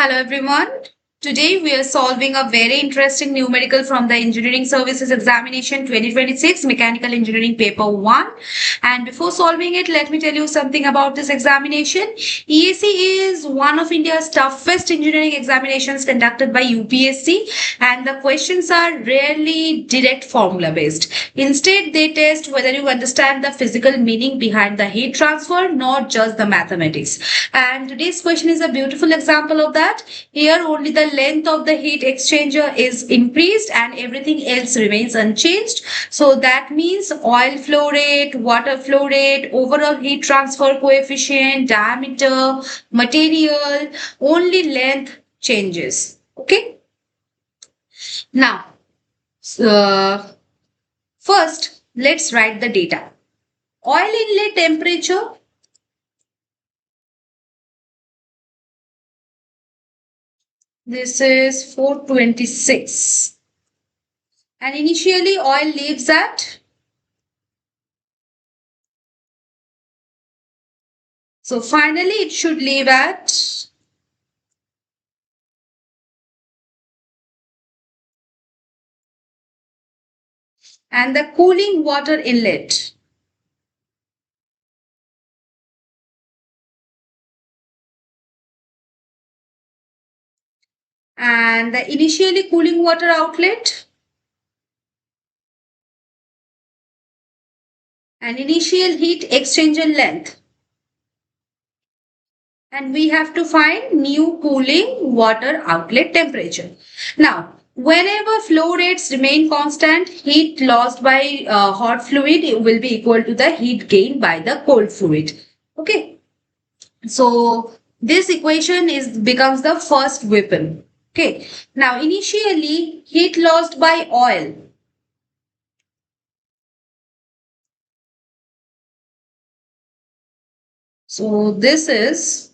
Hello everyone. Today we are solving a very interesting numerical from the Engineering Services Examination 2026 Mechanical Engineering Paper 1. And before solving it, let me tell you something about this examination. ESE is one of India's toughest engineering examinations conducted by UPSC, and the questions are rarely direct formula based. Instead, they test whether you understand the physical meaning behind the heat transfer, not just the mathematics. And today's question is a beautiful example of that. Here only the length of the heat exchanger is increased and everything else remains unchanged. So that means oil flow rate, water flow rate, overall heat transfer coefficient, diameter, material, only length changes. Okay. Now, first let's write the data. Oil inlet temperature. This is 426. And initially oil leaves at. So finally it should leave at. And the cooling water inlet. And the initially cooling water outlet. And initial heat exchanger length. And we have to find new cooling water outlet temperature. Now, whenever flow rates remain constant, heat lost by hot fluid will be equal to the heat gained by the cold fluid. Okay. So this equation becomes the first weapon. Okay. Now, initially heat lost by oil. So this is,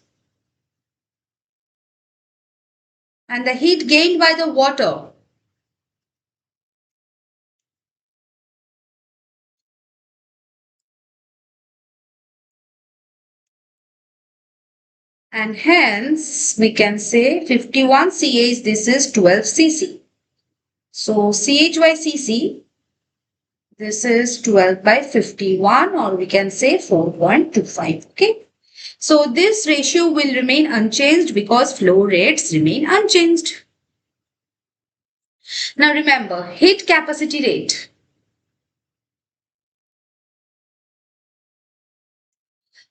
and the heat gained by the water. And hence we can say 51 CH, this is 12 cc. So CH by cc, this is 12 by 51, or we can say 4.25. Okay. So this ratio will remain unchanged because flow rates remain unchanged. Now remember, heat capacity rate.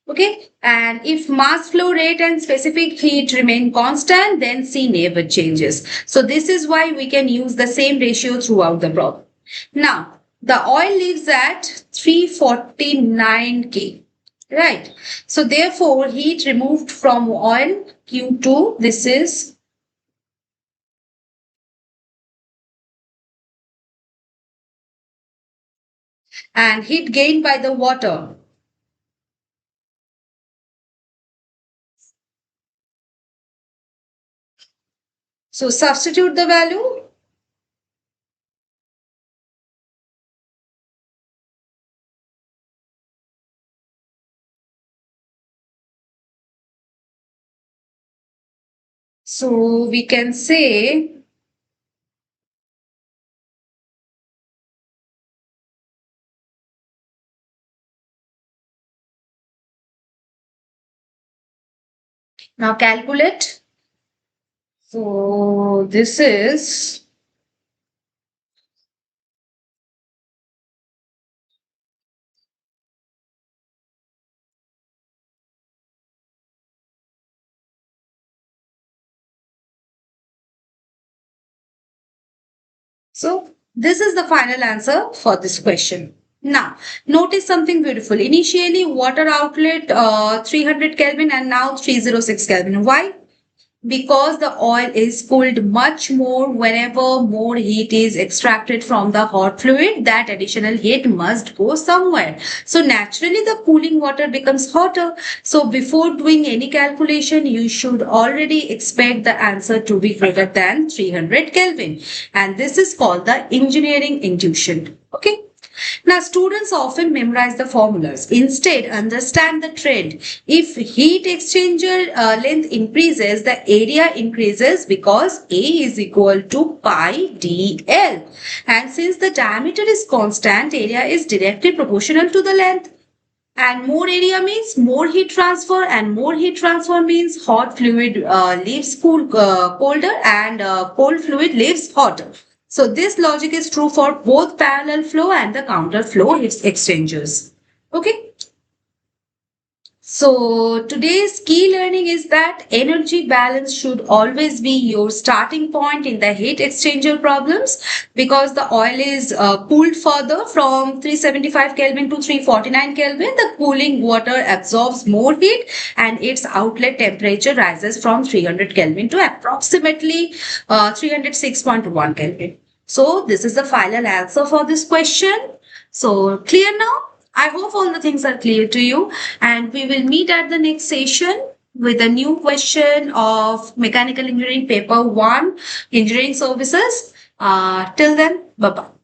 Okay, and if mass flow rate and specific heat remain constant, then C never changes. So this is why we can use the same ratio throughout the problem. Now, the oil leaves at 349 K. Right. So therefore, heat removed from oil Q2, this is and heat gained by the water. So substitute the value. So we can say now calculate. So this is so this is the final answer for this question. Now, notice something beautiful. Initially, water outlet 300 Kelvin and now 306 Kelvin. Why? Because the oil is cooled much more whenever more heat is extracted from the hot fluid, that additional heat must go somewhere. So naturally the cooling water becomes hotter. So before doing any calculation, you should already expect the answer to be greater than 300 Kelvin. And this is called the engineering intuition. Okay. Now, students often memorize the formulas. Instead, understand the trend. If heat exchanger length increases, the area increases because A is equal to pi dl. And since the diameter is constant, area is directly proportional to the length. And more area means more heat transfer, and more heat transfer means hot fluid leaves colder, and cold fluid leaves hotter. So this logic is true for both parallel flow and the counter flow exchangers. Okay. So today's key learning is that energy balance should always be your starting point in the heat exchanger problems, because the oil is cooled further from 375 Kelvin to 349 Kelvin. The cooling water absorbs more heat and its outlet temperature rises from 300 Kelvin to approximately 306.1 Kelvin. So this is the final answer for this question. So clear now? I hope all the things are clear to you, and we will meet at the next session with a new question of Mechanical Engineering Paper 1, Engineering Services. Till then, bye-bye.